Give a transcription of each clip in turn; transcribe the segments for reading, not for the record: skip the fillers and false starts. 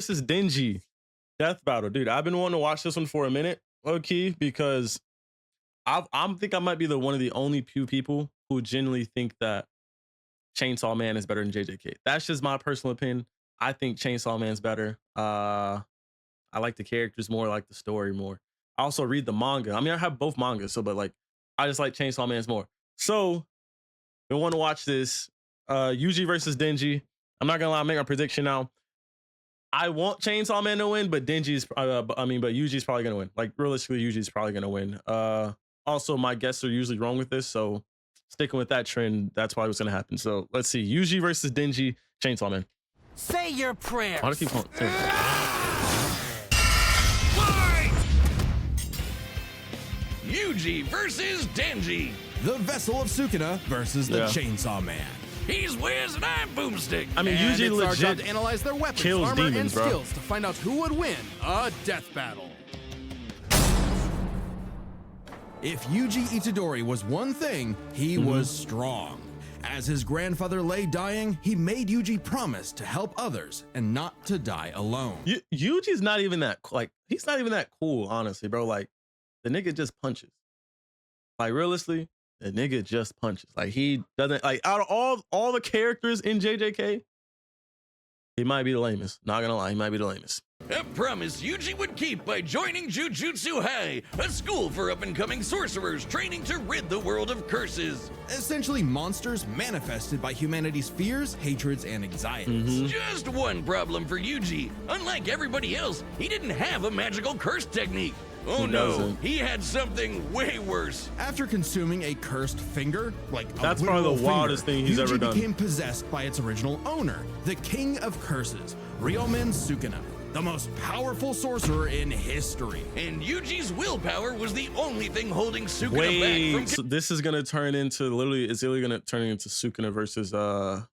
versus Denji death battle, dude. I've been wanting to watch this one for a minute, low key, because I think I might be the one of the only few people who genuinely think that Chainsaw Man is better than JJK. That's just my personal opinion. I think Chainsaw Man's better. I like the characters more, I like the story more. I also read the manga. I mean, I have both mangas, so but like I just like Chainsaw Man's more. So we want to watch this. Yuji versus Denji. I'm not gonna lie, I'm making a prediction now. I want Chainsaw Man to win, but Denji's but Yuji's probably gonna win. Like realistically, Yuji's probably gonna win. Also, my guests are usually wrong with this, so sticking with that trend, that's probably what's gonna happen. So let's see. Yuji versus Denji, Chainsaw Man. Say your prayers. Why do I keep calling Yuji versus Denji. The Vessel of Sukuna versus the Chainsaw Man. He's Wiz and I'm Boomstick. I mean, And Yuji it's our job legit to analyze their weapons, kills armor, and demons, bro. skills to find out who would win a death battle. If Yuji Itadori was one thing, he was strong. As his grandfather lay dying, he made Yuji promise to help others and not to die alone. Yuji's not even that he's not even that cool, honestly, bro. Like the nigga just punches. Like realistically, the nigga just punches. Like he doesn't like out of all the characters in JJK, he might be the lamest. Not gonna lie, he might be the lamest. A promise Yuji would keep by joining Jujutsu High, a school for up-and-coming sorcerers training to rid the world of curses. Essentially monsters manifested by humanity's fears, hatreds, and anxieties. Just one problem for Yuji. Unlike everybody else, he didn't have a magical curse technique. Oh He no, doesn't. he had something way worse. After consuming a cursed finger, like a That's probably the literal wildest finger, thing he's Yuji ever done. became possessed by its original owner, the King of Curses, Ryomen Sukuna, the most powerful sorcerer in history. And Yuji's willpower was the only thing holding Sukuna Wait, back from so this is gonna turn into it's literally gonna turn into Sukuna versus the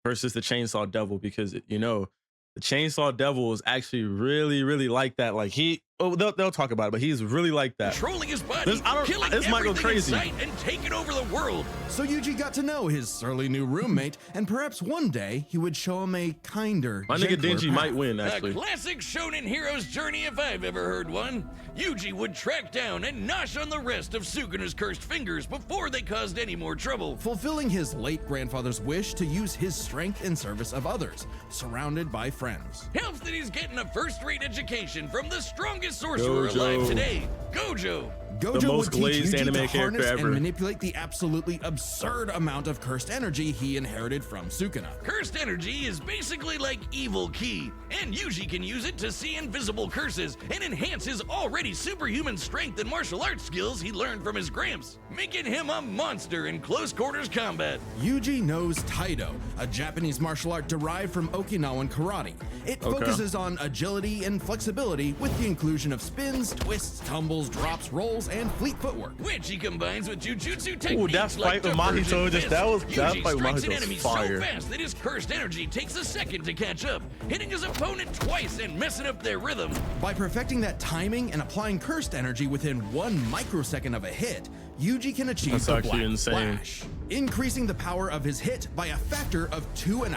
Chainsaw Devil, because the Chainsaw Devil is actually really like that. Like they'll talk about it, but he's really like that. controlling his body, killing this might go everything crazy. in sight, and taking over the world. So Yuji got to know his surly new roommate, and perhaps one day he would show him a kinder, My nigga gentler Denji path. might win, A actually. classic shonen hero's journey if I've ever heard one. Yuji would track down and nosh on the rest of Sukuna's cursed fingers before they caused any more trouble. Fulfilling his late grandfather's wish to use his strength in service of others, surrounded by friends. Helps that he's getting a first-rate education from the strongest sorcerer Gojo. alive today, Gojo. Gojo most would teach glazed Yuji anime to character harness ever. and manipulate the absolutely absurd amount of cursed energy he inherited from Sukuna. Cursed energy is basically like evil ki, and Yuji can use it to see invisible curses and enhance his already superhuman strength and martial arts skills he learned from his gramps, making him a monster in close quarters combat. Yuji knows Taido, a Japanese martial art derived from Okinawan karate. It focuses on agility and flexibility with the inclusion of spins, twists, tumbles, drops, rolls, and fleet footwork. Which he combines with jujutsu Ooh, techniques that like fight with divergent Mahito, fists. that Yuji fight with strikes an Mahito enemy was so fire. fast that his cursed energy takes a second to catch up, hitting his opponent twice and messing up their rhythm. By perfecting that timing and applying cursed energy within 1 microsecond of a hit, Yuji can achieve That's the actually Black insane. Flash, increasing the power of his hit by a factor of 2.5.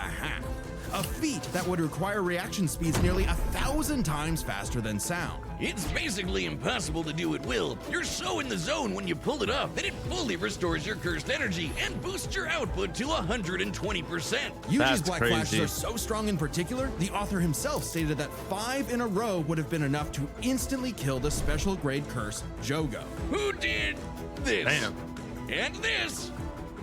A feat that would require reaction speeds nearly 1,000 times faster than sound. It's basically impossible to do at will. You're so in the zone when you pull it off that it fully restores your cursed energy and boosts your output to 120%. Yuji's That's Black crazy. Flashes are so strong in particular, the author himself stated that 5 in a row would have been enough to instantly kill the special grade curse, Jogo. Who did this? Damn. And this?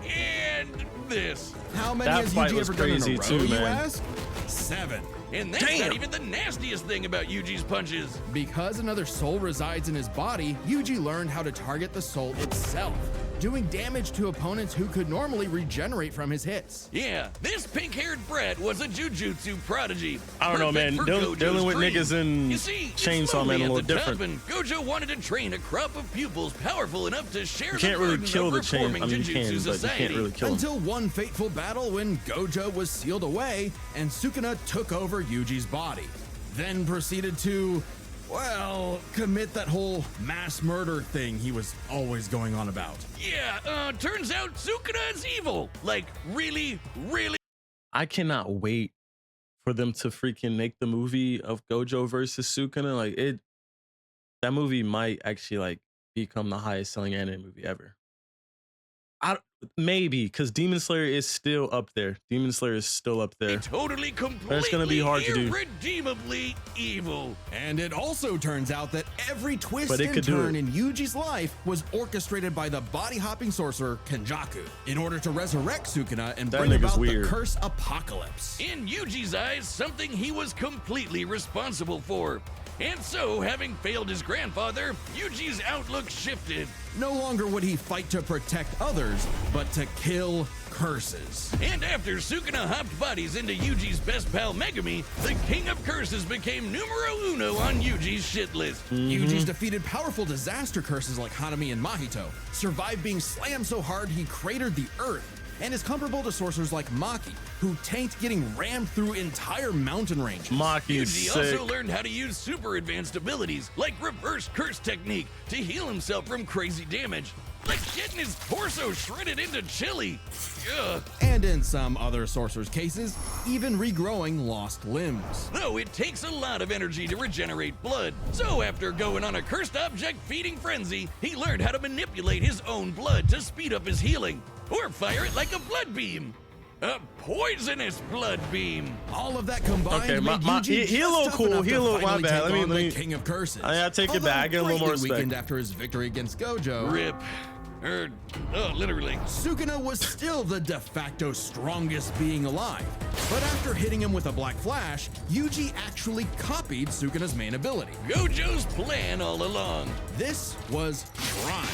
And this? How many That has fight Yuji was ever done in a crazy row, too, you man. ask? 7. And that's not even the nastiest thing about Yuji's punches. Because another soul resides in his body, Yuji learned how to target the soul itself, doing damage to opponents who could normally regenerate from his hits. Yeah, this pink-haired brat was a jujutsu prodigy. I don't know, man. Perfect for Dealing Gojo's with dream. niggas in You see, it's Chainsaw lonely Man a at little the top, different. and Gojo wanted to train a crop of pupils powerful enough to share You the can't really burden kill of the chain. reforming I mean, you Jujutsu can, but you society. can't really kill him. Until one fateful battle when Gojo was sealed away and Sukuna took over Yuji's body. Then proceeded to, well, commit that whole mass murder thing he was always going on about. Yeah, turns out Sukuna is evil. Like, really, really. I cannot wait for them to freaking make the movie of Gojo versus Sukuna. Like that movie might actually like become the highest selling anime movie ever. I maybe because Demon Slayer is still up there. Demon Slayer is still up there. Totally, completely, It's gonna be hard to do. irredeemably evil. And it also turns out that every twist But it and could do turn it. in Yuji's life was orchestrated by the body-hopping sorcerer Kenjaku in order to resurrect Sukuna and That bring nigga's about weird. the curse apocalypse. In Yuji's eyes, something he was completely responsible for. And so, having failed his grandfather, Yuji's outlook shifted. No longer would he fight to protect others, but to kill curses. And after Sukuna hopped bodies into Yuji's best pal Megumi, the king of curses became numero uno on Yuji's shit list. Yuji's defeated powerful disaster curses like Hanami and Mahito, survived being slammed so hard he cratered the earth, and is comparable to sorcerers like Maki, who tanked getting rammed through entire mountain ranges. Maki is Yuji sick. also learned how to use super advanced abilities like reverse curse technique to heal himself from crazy damage. Like getting his torso shredded into chili. Ugh. And in some other sorcerers' cases, even regrowing lost limbs. Though it takes a lot of energy to regenerate blood. So after going on a cursed object feeding frenzy, he learned how to manipulate his own blood to speed up his healing. Or fire it like a blood beam. A poisonous blood beam. All of that combined Okay, made Yuji he a just little tough cool. enough He a to little, my finally bad. take Let on me- the King of Curses. I take it back. I get a little more Although greatly respect. weakened after his victory against Gojo, Rip. Literally. Sukuna was still the de facto strongest being alive. But after hitting him with a Black Flash, Yuji actually copied Sukuna's main ability. Gojo's plan all along. This was Shrine.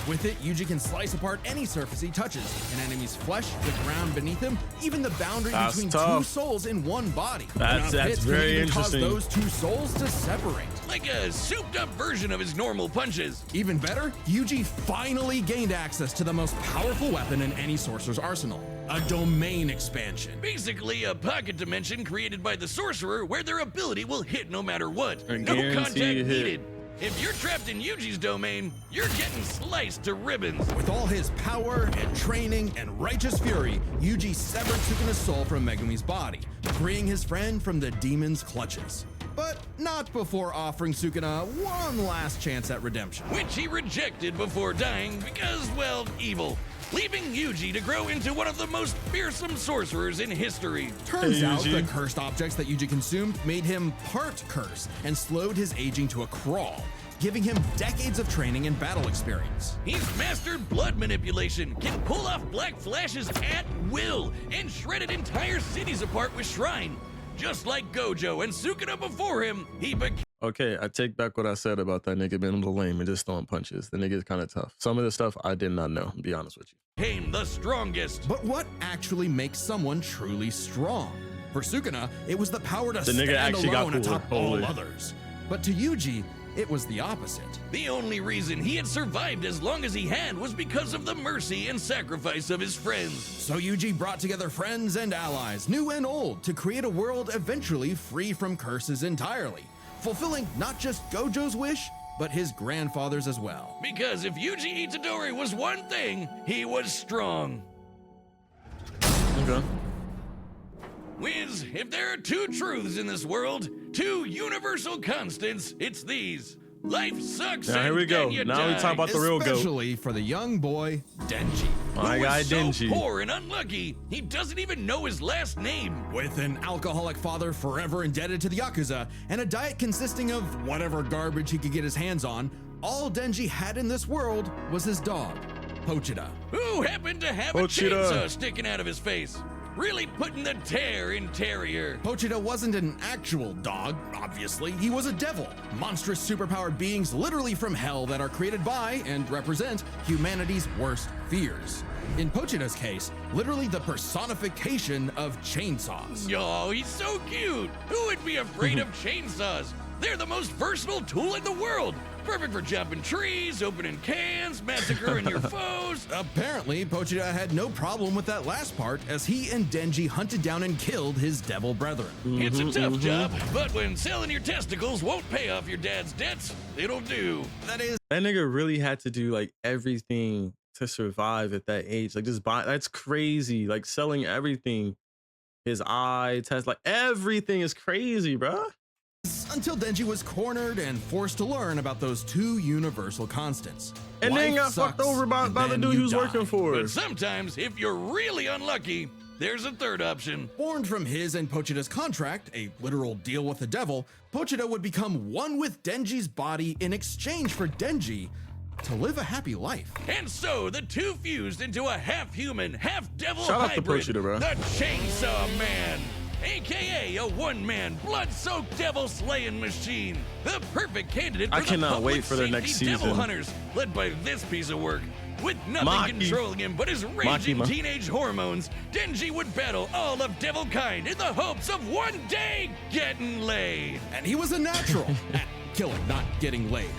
With it, Yuji can slice apart any surface he touches, an enemy's flesh, the ground beneath him, even the boundary That's between tough. two souls in one body. That's Enough hits can very even cause interesting. those two souls to separate. Like a souped up version of his normal punches. Even better, Yuji finally gained access to the most powerful weapon in any sorcerer's arsenal, a domain expansion. Basically, a pocket dimension created by the sorcerer where their ability will hit no matter what. A No guaranteed contact hit. needed. If you're trapped in Yuji's domain, you're getting sliced to ribbons. With all his power and training and righteous fury, Yuji severed Sukuna's soul from Megumi's body, freeing his friend from the demon's clutches. But not before offering Sukuna one last chance at redemption. Which he rejected before dying because, well, evil. Leaving Yuji to grow into one of the most fearsome sorcerers in history. Turns Hey, out Yuji. the cursed objects that Yuji consumed made him part curse and slowed his aging to a crawl, giving him decades of training and battle experience. He's mastered blood manipulation, can pull off black flashes at will, and shredded entire cities apart with Shrine. Just like Gojo and Sukuna before him, he became Okay, I take back what I said about that nigga being a little lame and just throwing punches. The nigga's kind of tough. Some of the stuff I did not know, to be honest with you. the strongest. But what actually makes someone truly strong? For Sukuna, it was the power to The nigga stand actually got alone cooler. atop all Holy. others. But to Yuji, it was the opposite. The only reason he had survived as long as he had was because of the mercy and sacrifice of his friends. So Yuji brought together friends and allies, new and old, to create a world eventually free from curses entirely, fulfilling not just Gojo's wish, but his grandfather's as well. Because if Yuji Itadori was one thing, he was strong. Okay. Wiz, if there are two truths in this world, two universal constants, it's these. Life sucks. Now here and we go. then you Now we die. talk about the real goat. Especially for the young boy, Denji. My Who guy is so Denji. poor and unlucky, he doesn't even know his last name. With an alcoholic father forever indebted to the Yakuza, and a diet consisting of whatever garbage he could get his hands on, all Denji had in this world was his dog, Pochita. Who happened to have Pochita. a chainsaw sticking out of his face. Really putting the tear in Terrier. Pochita wasn't an actual dog, obviously. He was a devil. Monstrous superpowered beings literally from hell that are created by and represent humanity's worst fears. In Pochita's case, literally the personification of chainsaws. Oh, he's so cute. Who would be afraid of chainsaws? They're the most versatile tool in the world. Perfect for chopping trees, opening cans, massacring your foes. Apparently, Pochita had no problem with that last part as he and Denji hunted down and killed his devil brethren. It's a tough job, but when selling your testicles won't pay off your dad's debts, it'll do. That is That nigga really had to do like everything to survive at that age. Like just buy, that's crazy. Like selling everything his eye test, like everything is crazy, bro. Until Denji was cornered and forced to learn about those two universal constants. And then Life got fucked sucks, over by and the then dude you he was die. working for. But sometimes, if you're really unlucky, there's a third option. Born from his and Pochita's contract, a literal deal with the devil, Pochita would become one with Denji's body in exchange for Denji to live a happy life. And so the two fused into a half-human, half-devil Shout out to hybrid, Pochita, bro. the Chainsaw Man, aka a one-man, blood-soaked devil-slaying machine. The perfect candidate for I the cannot public wait for their safety next devil season. hunters, led by this piece of work. With nothing Maki. controlling him but his raging Makima. teenage hormones, Denji would battle all of devil kind in the hopes of one day getting laid. And he was a natural at killing, not getting laid.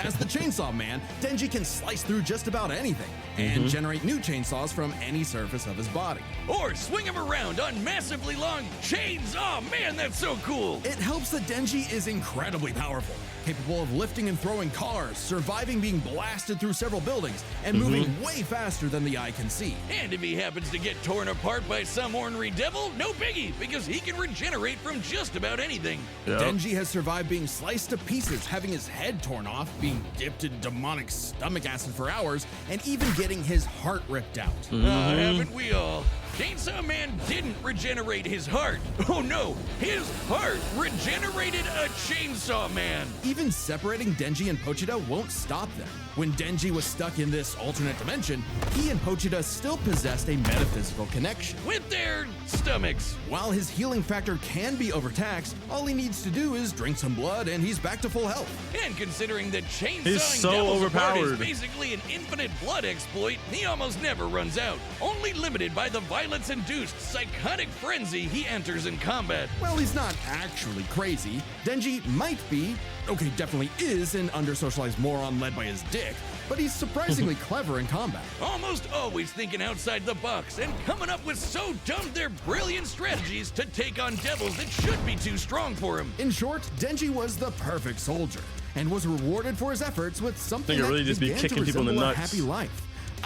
As the Chainsaw Man, Denji can slice through just about anything and generate new chainsaws from any surface of his body. Or swing him around on massively long chains. Oh man, that's so cool. It helps that Denji is incredibly powerful, capable of lifting and throwing cars, surviving being blasted through several buildings, and moving way faster than the eye can see. And if he happens to get torn apart by some ornery devil, no biggie, because he can regenerate from just about anything. Yep. Denji has survived being sliced to pieces, having his head torn off, being dipped in demonic stomach acid for hours, and even getting his heart ripped out. Haven't we all? Chainsaw Man didn't regenerate his heart. Oh no, his heart regenerated a Chainsaw Man. Even separating Denji and Pochita won't stop them. When Denji was stuck in this alternate dimension, he and Pochita still possessed a metaphysical connection. With their stomachs. While his healing factor can be overtaxed, all he needs to do is drink some blood and he's back to full health. And considering that He's chainsawing so devils apart is overpowered. basically an infinite blood exploit, he almost never runs out, only limited by the violence-induced psychotic frenzy he enters in combat. Well, he's not actually crazy. Denji might be, okay, definitely is an under-socialized moron led by his dick, but he's surprisingly clever in combat. Almost always thinking outside the box and coming up with so dumb they're brilliant strategies to take on devils that should be too strong for him. In short, Denji was the perfect soldier and was rewarded for his efforts with something Nigga that really just be began to kicking people in the resemble a nuts. happy life.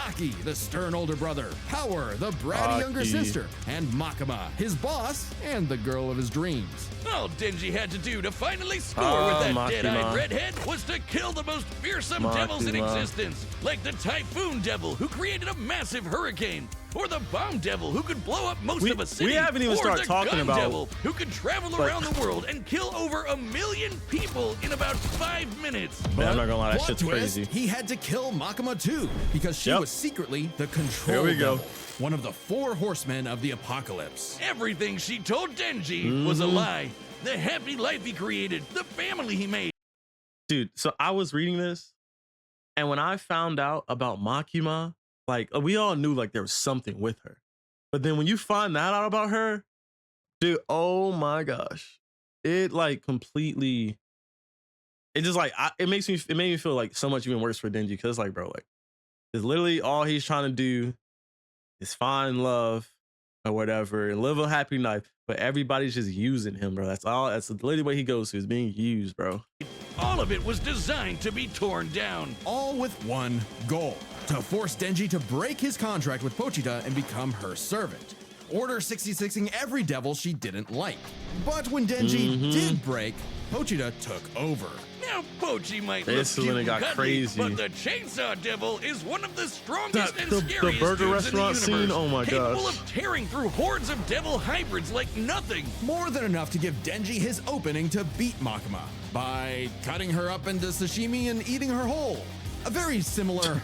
Aki, the stern older brother, Power, the bratty younger Aki. sister, and Makima, his boss and the girl of his dreams. All Denji had to do to finally score Oh, with that Makima. dead-eyed redhead was to kill the most fearsome devils in Makima. existence, like the Typhoon Devil who created a massive hurricane, or the Bomb Devil who could blow up most We- of a city, we haven't even or started the talking Gun about, Devil who could travel like- around the world and kill over 1 million people in about 5 minutes. Man, I'm not gonna lie, that Plot shit's twist, crazy. he had to kill Makima too, because she Yep. was secretly the control Here we go. devil, one of the 4 horsemen of the apocalypse. Everything she told Denji was a lie. The happy life he created, the family he made. Dude, so I was reading this, and when I found out about Makima, like we all knew like there was something with her. But then when you find that out about her, dude, oh my gosh. It like completely, it just like it made me feel like so much even worse for Denji, because like, bro, like it's literally all he's trying to do is find love or whatever and live a happy life, but everybody's just using him, bro. That's all. That's literally the way he goes to, is being used, bro. All of it was designed to be torn down. All with one goal: to force Denji to break his contract with Pochita and become her servant. Order 66ing every devil she didn't like. But when Denji did break, Pochita took over. Now, Pochi might look This is cute when it and got cuddly, crazy. but the Chainsaw Devil is one of the strongest and The scariest burger dudes in the restaurant universe, scene? Oh my capable gosh. of tearing through hordes of devil hybrids like nothing. More than enough to give Denji his opening to beat Makima by cutting her up into sashimi and eating her whole. A very similar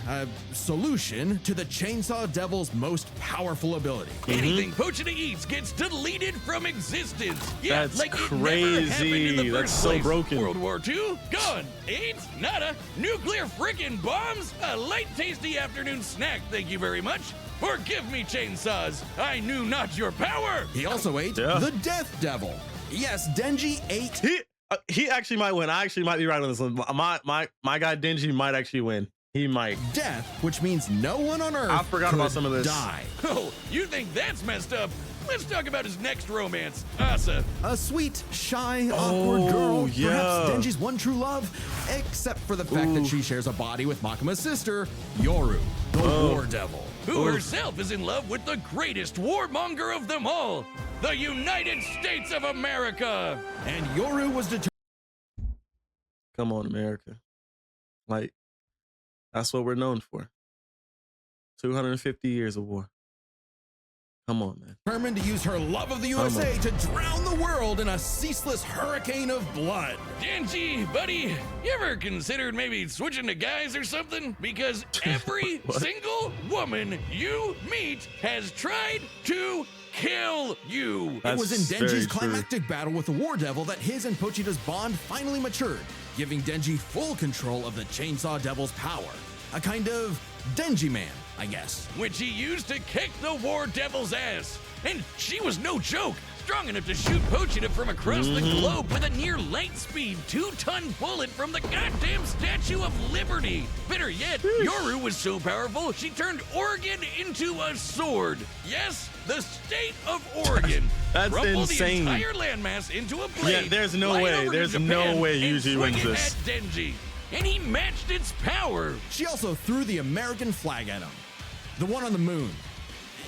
solution to the Chainsaw Devil's most powerful ability. Anything Pochita eats gets deleted from existence. Yeah, That's like it never happened in the crazy. first That's so place. broken. World War II, gone. AIDS, nada. Nuclear frickin' bombs, a light tasty afternoon snack, thank you very much. Forgive me, chainsaws. I knew not your power. He also ate Yeah. the Death Devil. Yes, Denji ate. He actually might win. I actually might be right on this one. My guy Denji might actually win. He might. Death, which means no one on Earth I forgot could about some of this. die. Oh, you think that's messed up? Let's talk about his next romance, Asa. A sweet, shy, awkward girl. yeah. Perhaps Denji's one true love, except for the fact that she shares a body with Makima's sister, Yoru, the War Devil. Who herself is in love with the greatest warmonger of them all, the United States of America. And Yoru was determined. Come on, America. Like, that's what we're known for. 250 years of war. Come on, man. Determined to use her love of the USA to drown the world in a ceaseless hurricane of blood. Denji, buddy, you ever considered maybe switching to guys or something? Because every single woman you meet has tried to kill you. That's it was in very Denji's true. climactic battle with the War Devil that his and Pochita's bond finally matured, giving Denji full control of the Chainsaw Devil's power. A kind of Denji man, I guess. Which he used to kick the War Devil's ass. And she was no joke, strong enough to shoot Pochita from across the globe with a near light speed 2-ton bullet from the goddamn Statue of Liberty. Better yet, Yoru was so powerful, she turned Oregon into a sword. Yes, the state of Oregon. That's Crumple insane. the entire landmass into a blade. Yeah, there's no fly way. over to There's Japan, no way and Yuji swing wins it this. at Denji. And he matched its power. She also threw the American flag at him. The one on the moon.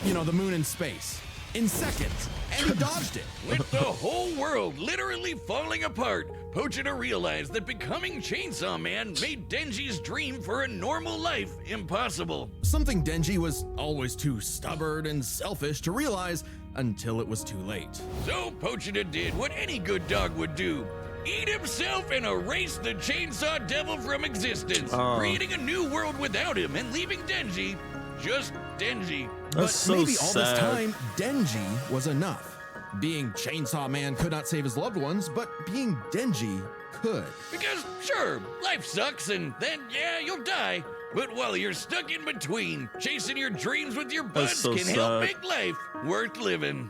You know, the moon in space. In seconds. And he dodged it. With the whole world literally falling apart, Pochita realized that becoming Chainsaw Man made Denji's dream for a normal life impossible. Something Denji was always too stubborn and selfish to realize until it was too late. So Pochita did what any good dog would do. Eat himself and erase the Chainsaw Devil from existence, creating a new world without him and leaving Denji just Denji. But so maybe all this sad. time, Denji was enough. Being Chainsaw Man could not save his loved ones, but being Denji could. Because, sure, life sucks and then, yeah, you'll die. But while you're stuck in between, chasing your dreams with your buds so can help sad. make life worth living.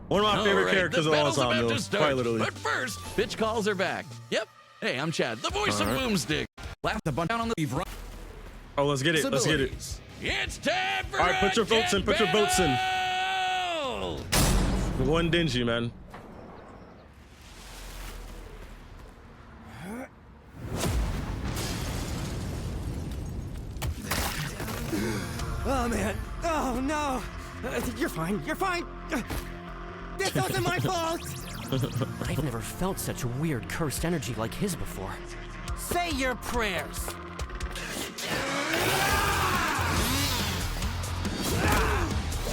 One of my favorite Alright, characters the of all battle's time, about though. to start. Quite literally. But first, bitch calls are back. Yep. Hey, I'm Chad, the voice of Boomstick. Laugh the bunch down on the Oh, let's get it. Let's get it. It's time for All right, put your votes in. Put your votes in. One Denji, man. Oh, man. Oh, no. You're fine. You're fine. This wasn't my fault. I've never felt such weird cursed energy like his before. Say your prayers.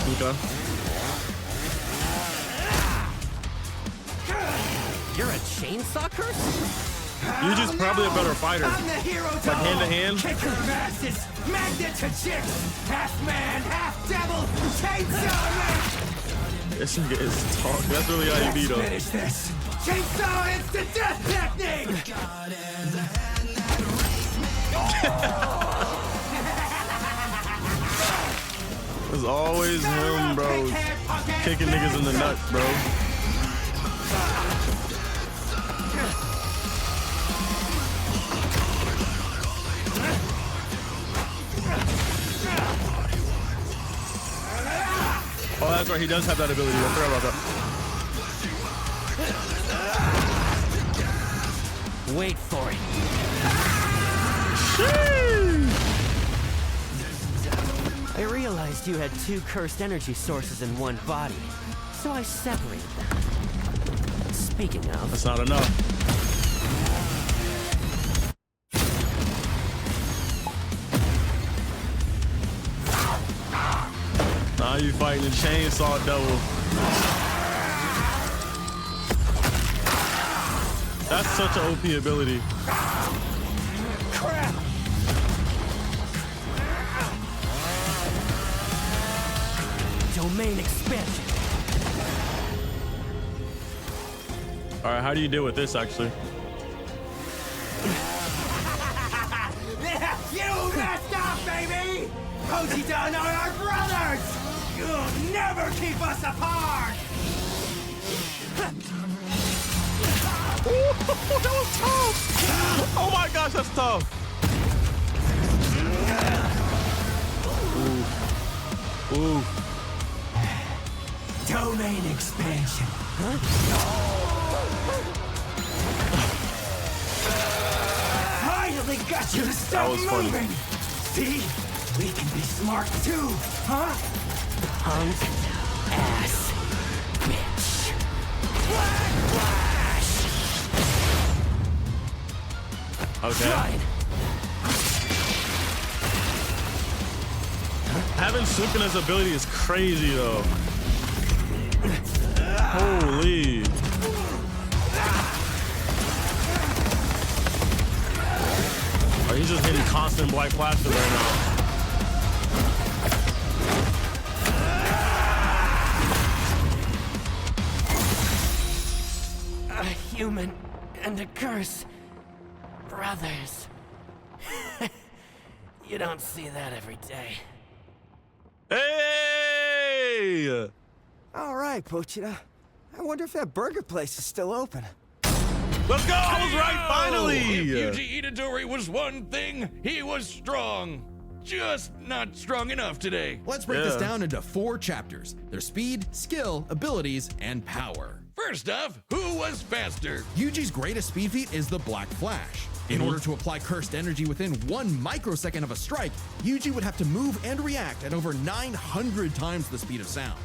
Okay. You're a chainsaw curse? Yuji's probably a better fighter. I'm the hero to Like hand to hand. Kicker of asses, magnet to chicks, half man, half devil, chainsaw man. This nigga is talk. That's really how you beat him. Finish this. Chainsaw instant death technique. It's always him, bro. Kicking niggas in the nuts, bro. Oh, that's right. He does have that ability. I forgot about that. Wait for it. I realized you had two cursed energy sources in one body, so I separated them. Speaking of, That's not enough. Now you fighting the Chainsaw Devil. That's such an OP ability. Crap. domain expansion. All right, how do you deal with this actually? You messed up, baby! Pochita and I are brothers! You'll never keep us apart! That was tough! Oh my gosh, that's tough! Ooh. Ooh. Domain expansion. Finally got you to stop was funny. moving! See? We can be smart too, huh? punk ass bitch. Black Flash! Okay. Fine. Having Sukuna's ability is crazy though. Holy. Oh, he's just hitting constant black flashes right now. A human and a curse. Brothers. You don't see that every day. Hey! All right, Pochita. I wonder if that burger place is still open. Let's go! I was right, finally! If Yuji Itadori was one thing, he was strong. Just not strong enough today. Let's break this down into 4 chapters: their speed, skill, abilities, and power. First off, who was faster? Yuji's greatest speed feat is the Black Flash. In order to apply cursed energy within 1 microsecond of a strike, Yuji would have to move and react at over 900 times the speed of sound.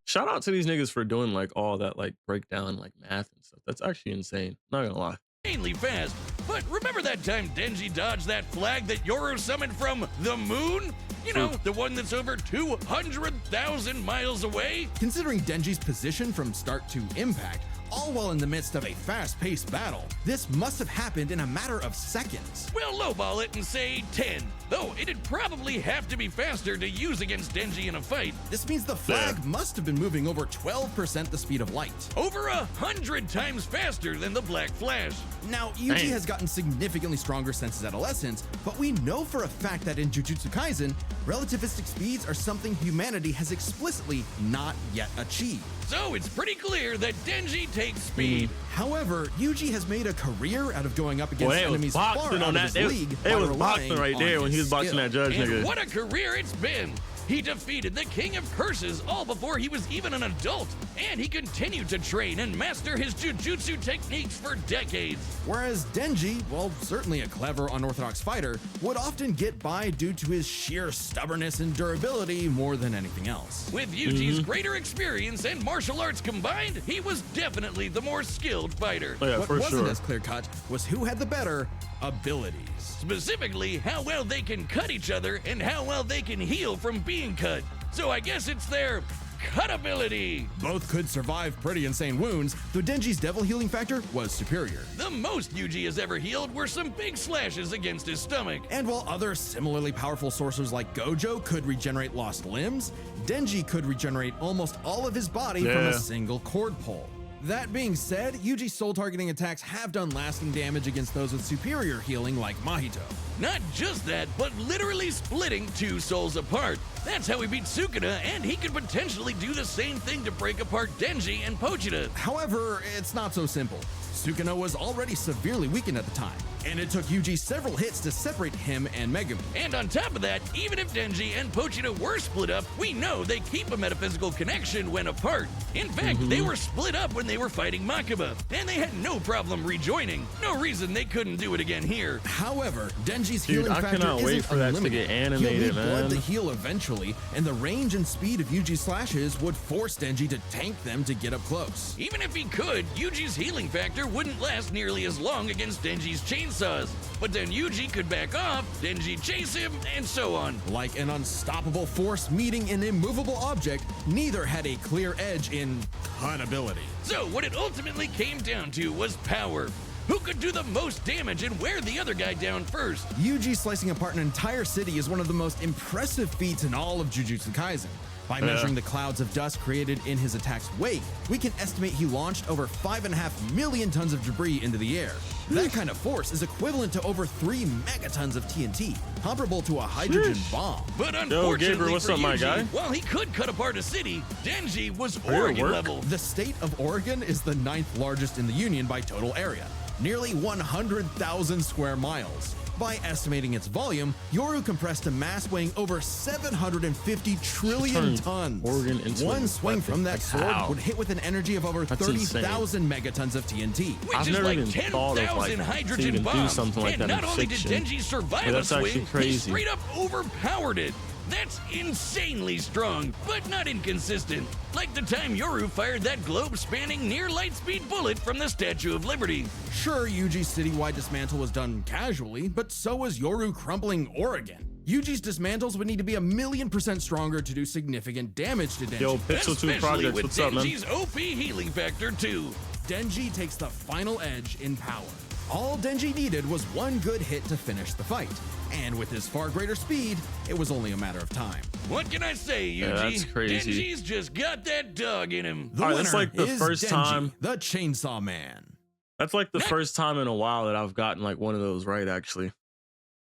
Shout out to these niggas for doing like all that like breakdown like math and stuff. That's actually insane. Not gonna lie. Insanely fast. But remember that time Denji dodged that flag that Yoru summoned from the moon? You know, the one that's over 200,000 miles away? Considering Denji's position from start to impact, all while in the midst of a fast-paced battle, this must have happened in a matter of seconds. We'll lowball it and say 10. Though it'd probably have to be faster to use against Denji in a fight. This means the flag must have been moving over 12% the speed of light. Over 100 times faster than the Black Flash. Now, Yuji has gotten significantly stronger since his adolescence, but we know for a fact that in Jujutsu Kaisen, relativistic speeds are something humanity has explicitly not yet achieved. So it's pretty clear that Denji takes speed. However, Yuji has made a career out of going up against enemies far out of his league. It was boxing right there when he was boxing that judge And nigga. what a career it's been! He defeated the King of Curses all before he was even an adult, and he continued to train and master his jujutsu techniques for decades. Whereas Denji, while certainly a clever, unorthodox fighter, would often get by due to his sheer stubbornness and durability more than anything else. With Yuji's greater experience and martial arts combined, he was definitely the more skilled fighter. Oh, yeah, What for wasn't sure. as clear-cut was who had the better abilities. Specifically, how well they can cut each other and how well they can heal from being cut. So I guess it's their cut ability. Both could survive pretty insane wounds, though Denji's devil healing factor was superior. The most Yuji has ever healed were some big slashes against his stomach. And while other similarly powerful sorcerers like Gojo could regenerate lost limbs, Denji could regenerate almost all of his body from a single cord pull. That being said, Yuji's soul targeting attacks have done lasting damage against those with superior healing like Mahito. Not just that, but literally splitting 2 souls apart. That's how he beat Sukuna, and he could potentially do the same thing to break apart Denji and Pochita. However, it's not so simple. Sukuna was already severely weakened at the time, and it took Yuji several hits to separate him and Megumi. And on top of that, even if Denji and Pochita were split up, we know they keep a metaphysical connection when apart. In fact, they were split up when they were fighting Makaba, and they had no problem rejoining. No reason they couldn't do it again here. However, Denji's healing I factor cannot isn't wait for that to unlimited. get animated, He'll need blood man. to heal eventually, and the range and speed of Yuji's slashes would force Denji to tank them to get up close. Even if he could, Yuji's healing factor wouldn't last nearly as long against Denji's chainsaws. But then Yuji could back off, Denji chase him, and so on. Like an unstoppable force meeting an immovable object, neither had a clear edge in cut ability. So what it ultimately came down to was power. Who could do the most damage and wear the other guy down first? Yuji slicing apart an entire city is one of the most impressive feats in all of Jujutsu Kaisen. By measuring the clouds of dust created in his attack's wake, we can estimate he launched over 5.5 million tons of debris into the air. That kind of force is equivalent to over 3 megatons of TNT, comparable to a hydrogen bomb. But unfortunately Gabriel, what's for up, my Yuji, guy? while he could cut apart a city, Denji was you at Oregon work? level. The state of Oregon is the 9th largest in the Union by total area, nearly 100,000 square miles. By estimating its volume, Yoru compressed a mass weighing over 750 trillion turned tons. Oregon into One a swing weapon. from that Like sword how? would hit with an energy of over That's 30,000 megatons of TNT. Which I've is never like even thought of, 10,000 like, to hydrogen even do bombs. something like and that not in only fiction. did Denji survive Yeah, a that's actually swing, he crazy. straight up overpowered it. That's insanely strong, but not inconsistent. Like the time Yoru fired that globe-spanning near-light-speed bullet from the Statue of Liberty. Sure, Yuji's citywide dismantle was done casually, but so was Yoru crumpling Oregon. Yuji's dismantles would need to be 1,000,000% stronger to do significant damage to Denji. Yo, Pixel 2 Especially Projects, with what's up, man? Denji's OP healing factor too. Denji takes the final edge in power. All Denji needed was one good hit to finish the fight. And with his far greater speed, it was only a matter of time. What can I say, Yuji? Yeah, that's crazy. Denji's just got that dog in him. The All right, winner that's like the is first Denji, time- the Chainsaw Man. That's like the first time in a while that I've gotten like one of those right, actually.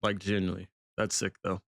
Like, genuinely. That's sick, though.